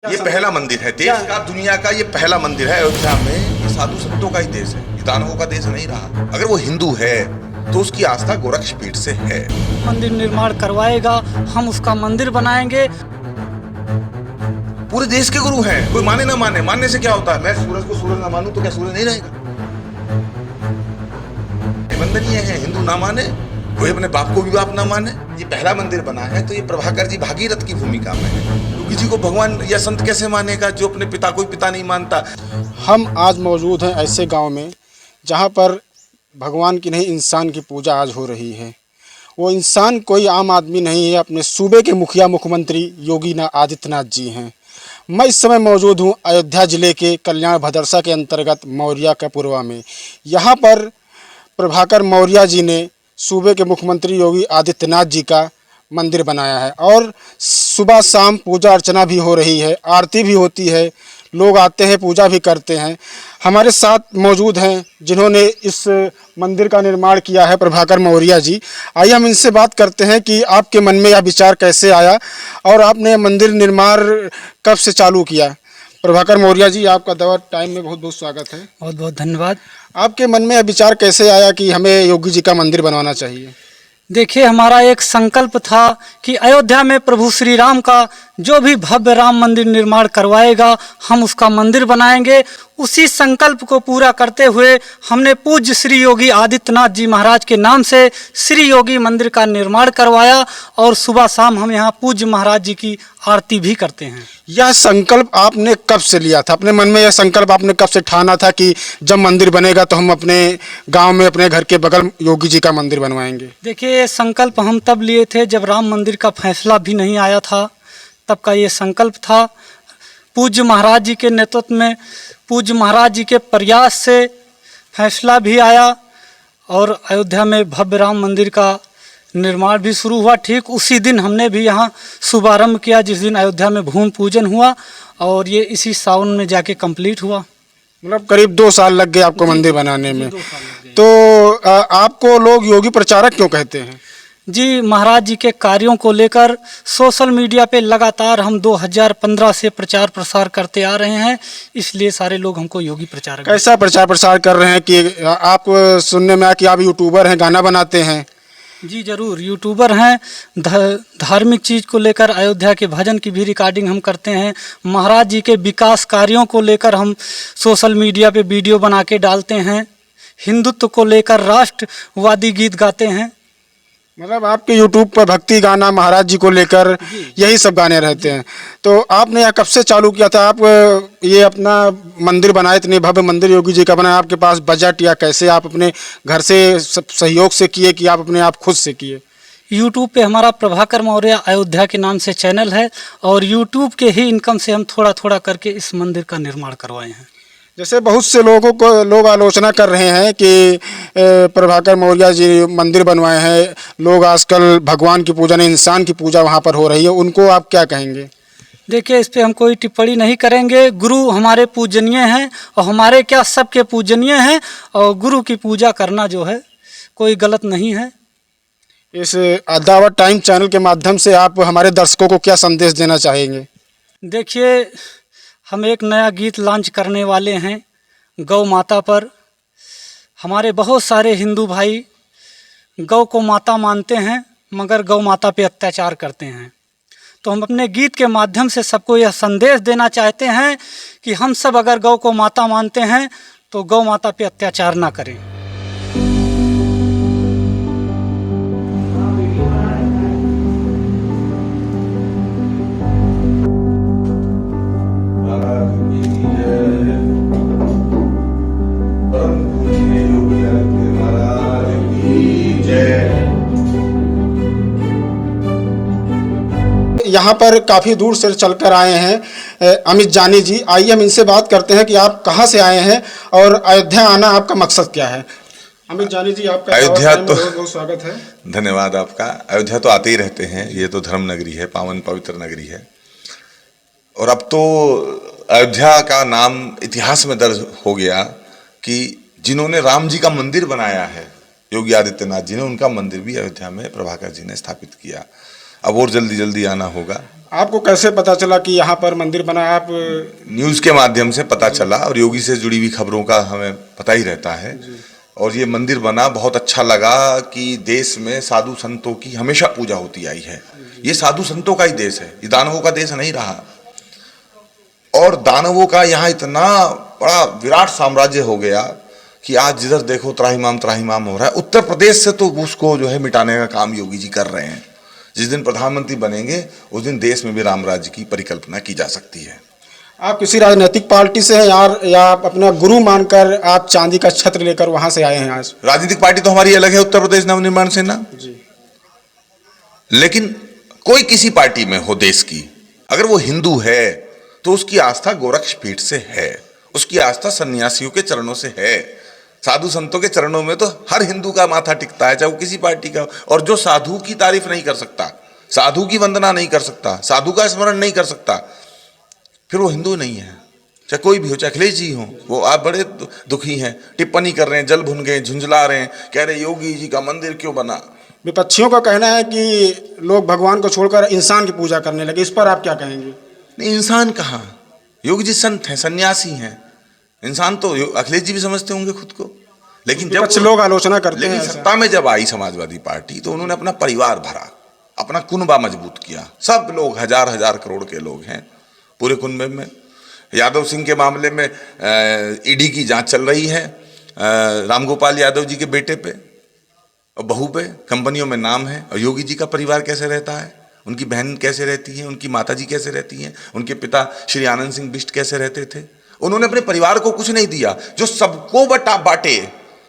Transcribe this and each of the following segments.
ये पहला मंदिर है देश का, दुनिया का ये पहला मंदिर है अयोध्या में। ये साधु संतों का ही देश है, ये दानवों का देश नहीं रहा। अगर वो हिंदू है तो उसकी आस्था गोरक्ष पीठ से है। मंदिर निर्माण करवाएगा, हम उसका मंदिर बनाएंगे। पूरे देश के गुरु हैं, कोई माने ना माने, मानने से क्या होता है? मैं सूरज को सूरज ना मानूं तो क्या सूरज नहीं रहेगा? वंदनीय है, हिंदू ना माने, कोई अपने बाप को भी बाप ना माने। ये पहला मंदिर बना है तो ये प्रभाकर जी भागीरथ की भूमिका में है। योगी जी को भगवान या संत कैसे मानेगा जो अपने पिता को पिता नहीं मानता? हम आज मौजूद हैं ऐसे गांव में जहां पर भगवान की नहीं इंसान की पूजा आज हो रही है। वो इंसान कोई आम आदमी नहीं है, अपने सूबे के मुखिया मुख्यमंत्री योगी आदित्यनाथ जी हैं। मैं इस समय मौजूद हूं अयोध्या ज़िले के कल्याण भदरसा के अंतर्गत मौर्या का पुरवा में। यहाँ पर प्रभाकर मौर्या जी ने सूबे के मुख्यमंत्री योगी आदित्यनाथ जी का मंदिर बनाया है और सुबह शाम पूजा अर्चना भी हो रही है, आरती भी होती है, लोग आते हैं, पूजा भी करते हैं। हमारे साथ मौजूद हैं जिन्होंने इस मंदिर का निर्माण किया है, प्रभाकर मौर्या जी। आइए हम इनसे बात करते हैं कि आपके मन में यह विचार कैसे आया और आपने मंदिर निर्माण कब से चालू किया। प्रभाकर मौर्या जी, आपका दवा टाइम में बहुत बहुत स्वागत है। बहुत बहुत धन्यवाद। आपके मन में यह विचार कैसे आया कि हमें योगी जी का मंदिर बनवाना चाहिए? देखिए, हमारा एक संकल्प था कि अयोध्या में प्रभु श्री राम का जो भी भव्य राम मंदिर निर्माण करवाएगा, हम उसका मंदिर बनाएंगे। उसी संकल्प को पूरा करते हुए हमने पूज्य श्री योगी आदित्यनाथ जी महाराज के नाम से श्री योगी मंदिर का निर्माण करवाया और सुबह शाम हम यहाँ पूज्य महाराज जी की आरती भी करते हैं। यह संकल्प आपने कब से लिया था? अपने मन में यह संकल्प आपने कब से ठाना था कि जब मंदिर बनेगा तो हम अपने गांव में अपने घर के बगल योगी जी का मंदिर बनवाएंगे? देखिए, ये संकल्प हम तब लिए थे जब राम मंदिर का फैसला भी नहीं आया था, तब का ये संकल्प था। पूज्य महाराज जी के नेतृत्व में, पूज्य महाराज जी के प्रयास से फैसला भी आया और अयोध्या में भव्य राम मंदिर का निर्माण भी शुरू हुआ। ठीक उसी दिन हमने भी यहाँ शुभारंभ किया जिस दिन अयोध्या में भूमि पूजन हुआ और ये इसी सावन में जाके कंप्लीट हुआ। मतलब करीब 2 साल लग गए आपको मंदिर बनाने में। तो आपको लोग योगी प्रचारक क्यों कहते हैं? जी, महाराज जी के कार्यों को लेकर सोशल मीडिया पे लगातार हम 2015 से प्रचार प्रसार करते आ रहे हैं, इसलिए सारे लोग हमको योगी प्रचारक। कैसा प्रचार प्रसार कर रहे हैं कि आप सुनने में आया कि आप यूट्यूबर हैं, गाना बनाते हैं? जी जरूर, यूट्यूबर हैं। धार्मिक चीज़ को लेकर अयोध्या के भजन की भी रिकॉर्डिंग हम करते हैं। महाराज जी के विकास कार्यों को लेकर हम सोशल मीडिया पे वीडियो बना के डालते हैं। हिंदुत्व को लेकर राष्ट्रवादी गीत गाते हैं। मतलब आपके यूट्यूब पर भक्ति गाना, महाराज जी को लेकर यही सब गाने रहते हैं। तो आपने यह कब से चालू किया था? आप ये अपना मंदिर बनाए, इतने भव्य मंदिर योगी जी का बनाया, आपके पास बजट या कैसे आप अपने घर से सहयोग से किए कि आप अपने आप खुद से किए? यूट्यूब पे हमारा प्रभाकर मौर्य अयोध्या के नाम से चैनल है और यूट्यूब के ही इनकम से हम थोड़ा थोड़ा करके इस मंदिर का निर्माण करवाए हैं। जैसे बहुत से लोग आलोचना कर रहे हैं कि प्रभाकर मौर्या जी मंदिर बनवाए हैं, लोग आजकल भगवान की पूजा नहीं इंसान की पूजा वहाँ पर हो रही है, उनको आप क्या कहेंगे? देखिए, इस पे हम कोई टिप्पणी नहीं करेंगे। गुरु हमारे पूजनीय हैं और हमारे क्या सबके पूजनीय हैं और गुरु की पूजा करना जो है कोई गलत नहीं है। इस दावत टाइम चैनल के माध्यम से आप हमारे दर्शकों को क्या संदेश देना चाहेंगे? देखिए, हम एक नया गीत लॉन्च करने वाले हैं गौ माता पर। हमारे बहुत सारे हिंदू भाई गौ को माता मानते हैं मगर गौ माता पे अत्याचार करते हैं। तो हम अपने गीत के माध्यम से सबको यह संदेश देना चाहते हैं कि हम सब अगर गौ को माता मानते हैं तो गौ माता पे अत्याचार ना करें। यहाँ पर काफ़ी दूर से चलकर आए हैं अमित जानी जी। आइए हम इनसे बात करते हैं कि आप कहाँ से आए हैं और अयोध्या आना आपका मकसद क्या है। अमित जानी जी, आपका अयोध्या तो बहुत बहुत स्वागत है। धन्यवाद आपका। अयोध्या तो आते ही रहते हैं, ये तो धर्म नगरी है, पावन पवित्र नगरी है। और अब तो अयोध्या का नाम इतिहास में दर्ज हो गया कि जिन्होंने राम जी का मंदिर बनाया है योगी आदित्यनाथ जी ने, उनका मंदिर भी अयोध्या में प्रभाकर जी ने स्थापित किया। अब और जल्दी जल्दी आना होगा। आपको कैसे पता चला कि यहाँ पर मंदिर बना? आप न्यूज़ के माध्यम से पता चला और योगी से जुड़ी हुई खबरों का हमें पता ही रहता है। और ये मंदिर बना, बहुत अच्छा लगा कि देश में साधु संतों की हमेशा पूजा होती आई है। ये साधु संतों का ही देश है, ये दानवों का देश नहीं रहा। और दानवों का यहाँ इतना बड़ा विराट साम्राज्य हो गया कि आज जिधर देखो त्राहिमाम हो रहा है। उत्तर प्रदेश से तो उसको जो है मिटाने का काम योगी जी कर रहे हैं। जिस दिन प्रधानमंत्री बनेंगे उस दिन देश में भी राम राज्य की परिकल्पना की जा सकती है। आप किसी राजनीतिक पार्टी से हैं यार, या आप अपना गुरु मानकर आप चांदी का छत्र लेकर वहां से आए हैं आज? राजनीतिक पार्टी तो हमारी अलग है, उत्तर प्रदेश नवनिर्माण सेना जी। लेकिन कोई किसी पार्टी में हो देश की, अगर वो हिंदू है तो उसकी आस्था गोरक्ष पीठ से है, उसकी आस्था सन्यासियों के चरणों से है। साधु संतों के चरणों में तो हर हिंदू का माथा टिकता है, चाहे वो किसी पार्टी का। और जो साधु की तारीफ नहीं कर सकता, साधु की वंदना नहीं कर सकता, साधु का स्मरण नहीं कर सकता, फिर वो हिंदू नहीं है। चाहे कोई भी हो, चाहे अखिलेश जी हो, वो आप बड़े दुखी हैं, टिप्पणी कर रहे हैं, जल भुन गए, झुंझला रहे हैं, कह रहे योगी जी का मंदिर क्यों बना। विपक्षियों का कहना है कि लोग भगवान को छोड़कर इंसान की पूजा करने लगे, इस पर आप क्या कहेंगे? नहीं, इंसान कहाँ, योगी जी संत हैं, सन्यासी हैं। इंसान तो अखिलेश जी भी समझते होंगे खुद को। लेकिन जब विपक्ष लोग आलोचना करते हैं, सत्ता में जब आई समाजवादी पार्टी तो उन्होंने अपना परिवार भरा, अपना कुनबा मजबूत किया। सब लोग हजार हजार करोड़ के लोग हैं पूरे कुनबे में। यादव सिंह के मामले में ईडी की जांच चल रही है, रामगोपाल यादव जी के बेटे पे और बहू पे कंपनियों में नाम है। और योगी जी का परिवार कैसे रहता है, उनकी बहन कैसे रहती है, उनकी माता जी कैसे रहती हैं, उनके पिता श्री आनंद सिंह बिष्ट कैसे रहते थे। उन्होंने अपने परिवार को कुछ नहीं दिया। जो सबको बांटे,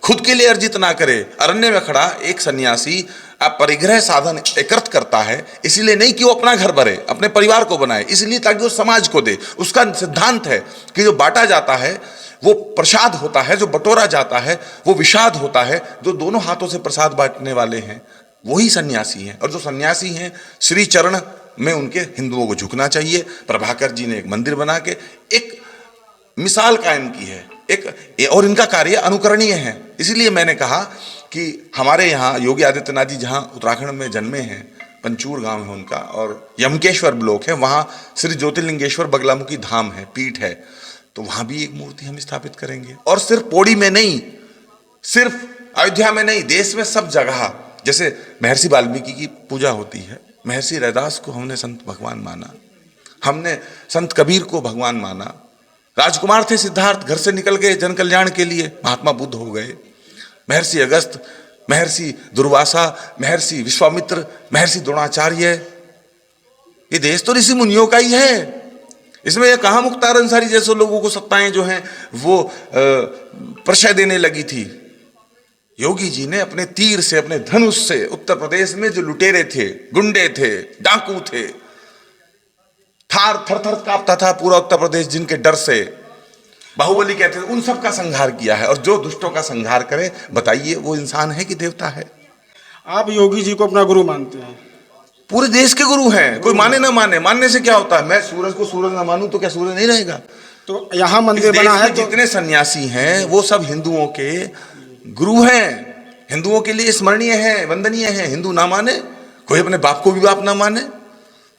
खुद के लिए अर्जित ना करे। अरण्य में खड़ा एक सन्यासी अपरिग्रह साधन एकत्र करता है, इसलिए नहीं कि वो अपना घर भरे, अपने परिवार को बनाए, इसलिए ताकि वो समाज को दे। उसका सिद्धांत है कि जो बांटा जाता है वो प्रसाद होता है, जो बटोरा जाता है वो विषाद होता है। जो दोनों हाथों से प्रसाद बांटने वाले हैं वही सन्यासी हैं। और जो सन्यासी हैं, श्री चरण में उनके हिंदुओं को झुकना चाहिए। प्रभाकर जी ने एक मंदिर बना के एक मिसाल कायम की है, और इनका कार्य अनुकरणीय है। इसीलिए मैंने कहा कि हमारे यहाँ योगी आदित्यनाथ जी जहाँ उत्तराखंड में जन्मे हैं, पंचूर गांव है उनका, और यमकेश्वर ब्लॉक है, वहाँ श्री ज्योतिर्लिंगेश्वर बगलामुखी धाम है, पीठ है। तो वहाँ भी एक मूर्ति हम स्थापित करेंगे। और सिर्फ पौड़ी में नहीं, सिर्फ अयोध्या में नहीं, देश में सब जगह। जैसे महर्षि वाल्मीकि की पूजा होती है, महर्षि रैदास को हमने संत भगवान माना, हमने संत कबीर को भगवान माना। राजकुमार थे सिद्धार्थ, घर से निकल गए जन कल्याण के लिए, महात्मा बुद्ध हो गए। महर्षि अगस्त, महर्षि दुर्वासा, महर्षि विश्वामित्र, महर्षि द्रोणाचार्य, ये देश तो ऋषि मुनियों का ही है। इसमें ये कहाँ मुख्तार अंसारी जैसे लोगों को सत्ताएं जो हैं वो प्रशय देने लगी थी। योगी जी ने अपने तीर से, अपने धनुष से उत्तर प्रदेश में जो लुटेरे थे, गुंडे थे, डाकू थे, थर थर कांपता था पूरा उत्तर प्रदेश जिनके डर से, बाहुबली कहते थे, उन सब का संहार किया है। और जो दुष्टों का संहार करे, बताइए वो इंसान है कि देवता है? आप योगी जी को अपना गुरु मानते हैं? पूरे देश के गुरु हैं, कोई माने ना माने, मानने से क्या होता है? मैं सूरज को सूरज ना मानूं तो क्या सूरज नहीं रहेगा? तो यहाँ मंदिर बना है, तो जितने सन्यासी हैं वो सब हिंदुओं के गुरु हैं, हिंदुओं के लिए स्मरणीय है, वंदनीय है। हिंदू ना माने, कोई अपने बाप को भी बाप ना माने,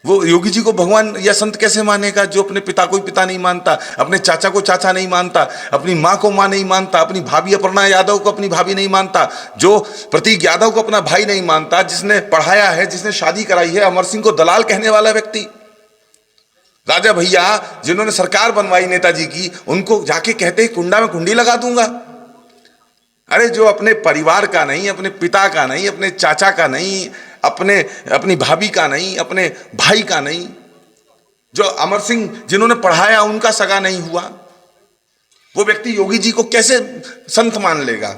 वो योगी जी को भगवान या संत कैसे मानेगा? जो अपने पिता को पिता नहीं मानता, अपने चाचा को चाचा नहीं मानता, अपनी माँ को माँ नहीं मानता, अपनी भाभी अपर्णा यादव को अपनी भाभी नहीं मानता, जो प्रतीक यादव को अपना भाई नहीं मानता, जिसने पढ़ाया है, जिसने शादी कराई है, अमर सिंह को दलाल कहने वाला व्यक्ति, राजा भैया जिन्होंने सरकार बनवाई नेताजी की, उनको जाके कहते कुंडा में कुंडी लगा दूंगा। अरे जो अपने परिवार का नहीं, अपने पिता का नहीं, अपने चाचा का नहीं, अपनी भाभी का नहीं, अपने भाई का नहीं, जो अमर सिंह जिन्होंने पढ़ाया उनका सगा नहीं हुआ, वो व्यक्ति योगी जी को कैसे संत मान लेगा?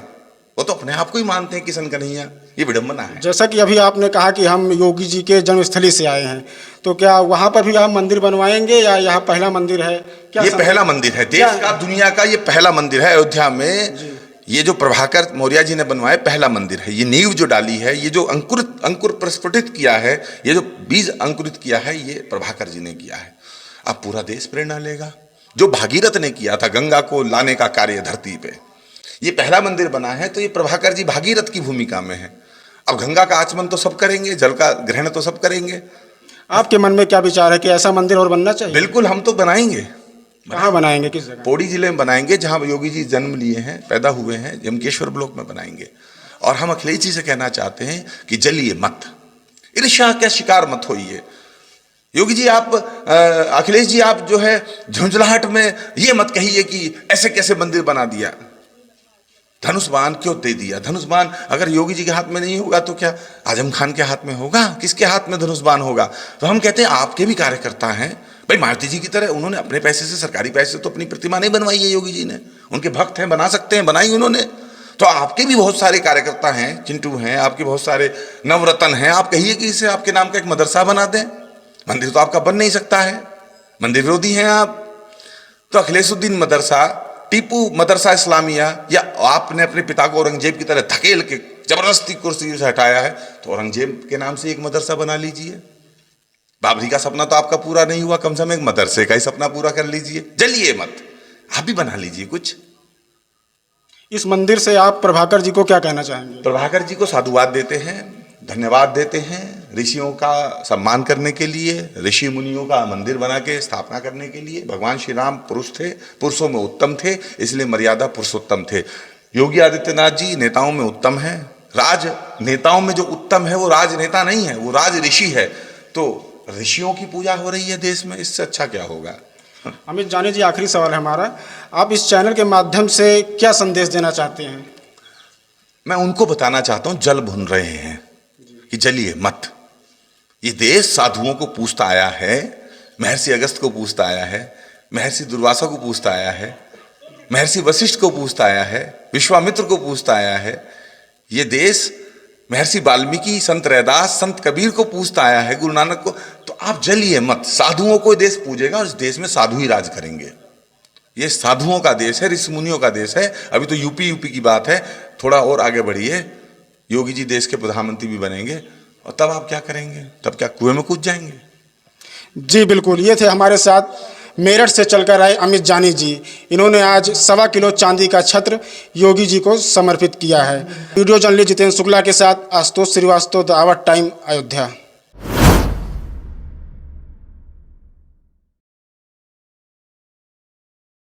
वो तो अपने आप को ही मानते हैं कि संत कन्हैया। ये विडंबना है। जैसा कि अभी आपने कहा कि हम योगी जी के जन्मस्थली से आए हैं, तो क्या वहां पर भी आप मंदिर बनवाएंगे या यहाँ पहला मंदिर है? क्या ये पहला मंदिर है देश का, दुनिया का ये पहला मंदिर है अयोध्या में। ये जो प्रभाकर मौर्य जी ने बनवाया पहला मंदिर है। ये नींव जो डाली है, ये जो अंकुर प्रस्फुटित किया है, ये जो बीज अंकुरित किया है, ये प्रभाकर जी ने किया है। अब पूरा देश प्रेरणा लेगा। जो भागीरथ ने किया था गंगा को लाने का कार्य धरती पे, ये पहला मंदिर बना है, तो ये प्रभाकर जी भागीरथ की भूमिका में है। अब गंगा का आचमन तो सब करेंगे, जल का ग्रहण तो सब करेंगे। आपके मन में क्या विचार है कि ऐसा मंदिर और बनना चाहिए? बिल्कुल, हम तो बनाएंगे। कहाँ बनाएंगे, किस जगह? पौड़ी जिले में बनाएंगे, जहाँ योगी जी जन्म लिए हैं, पैदा हुए हैं, यमकेश्वर ब्लॉक में बनाएंगे। और हम अखिलेश जी से कहना चाहते हैं कि जलिए मत, ईर्ष्या का शिकार मत होइए। योगी जी आप, अखिलेश जी आप जो है झुंझलाहट में ये मत कहिए कि ऐसे कैसे मंदिर बना दिया। धनुष बाण क्यों दे दिया? धनुष बाण अगर योगी जी के हाथ में नहीं होगा तो क्या आजम खान के हाथ में होगा? किसके हाथ में धनुष बाण होगा? तो हम कहते हैं आपके भी कार्यकर्ता हैं भाई, मारुति जी की तरह उन्होंने अपने पैसे से, सरकारी पैसे से तो अपनी प्रतिमा नहीं बनवाई है योगी जी ने, उनके भक्त हैं, बना सकते हैं, बनाई उन्होंने। तो आपके भी बहुत सारे कार्यकर्ता हैं, चिंटू हैं, आपके बहुत सारे नवरत्न हैं, आप कहिए कि इसे आपके नाम का एक मदरसा बना दें। मंदिर तो आपका बन नहीं सकता है, मंदिर विरोधी हैं आप। तो अखिलेशुद्दीन मदरसा, टीपू मदरसा इस्लामिया, या आपने अपने पिता को औरंगजेब की तरह धकेल के जबरदस्ती कुर्सी से हटाया है, तो औरंगजेब के नाम से एक मदरसा बना लीजिए। बाबरी का सपना तो आपका पूरा नहीं हुआ, कम से कम एक मदरसे का ही सपना पूरा कर लीजिए। जलिए मत, आप भी बना लीजिए कुछ। इस मंदिर से आप प्रभाकर जी को क्या कहना चाहेंगे? प्रभाकर जी को साधुवाद देते हैं, धन्यवाद देते हैं, ऋषियों का सम्मान करने के लिए, ऋषि मुनियों का मंदिर बना के स्थापना करने के लिए। भगवान श्री राम पुरुष थे, पुरुषों में उत्तम थे, इसलिए मर्यादा पुरुषोत्तम थे। योगी आदित्यनाथ जी नेताओं में उत्तम है, राज नेताओं में जो उत्तम है वो राजनेता नहीं है, वो राज ऋषि है। तो ऋषियों की पूजा हो रही है देश में, इससे अच्छा क्या होगा? अमित जानी जी, आखिरी सवाल है हमारा, आप इस चैनल के माध्यम से क्या संदेश देना चाहते हैं? मैं उनको बताना चाहता हूं, जल भुन रहे हैं कि जलिए मत। ये देश साधुओं को पूछता आया है, महर्षि अगस्त को पूछता आया है, महर्षि दुर्वासा को पूछता आया है, महर्षि वशिष्ठ को पूछता आया है, विश्वामित्र को पूछता आया है। ये देश महर्षि वाल्मीकि, संत रैदास, संत कबीर को पूछता आया है, गुरु नानक को। तो आप जलिए मत, साधुओं को देश पूजेगा और इस देश में साधु ही राज करेंगे। ये साधुओं का देश है, ऋषि मुनियों का देश है। अभी तो यूपी की बात है, थोड़ा और आगे बढ़िए, योगी जी देश के प्रधानमंत्री भी बनेंगे, और तब आप क्या करेंगे? तब क्या कुएं में कूद जाएंगे? जी बिल्कुल, ये थे हमारे साथ मेरठ से चलकर आए अमित जानी जी। इन्होंने आज 1.25 किलो चांदी का छत्र योगी जी को समर्पित किया है। वीडियो जर्नलिस्ट जितेंद्र शुक्ला के साथ Ashutosh Srivastava, the hour time, Ayodhya.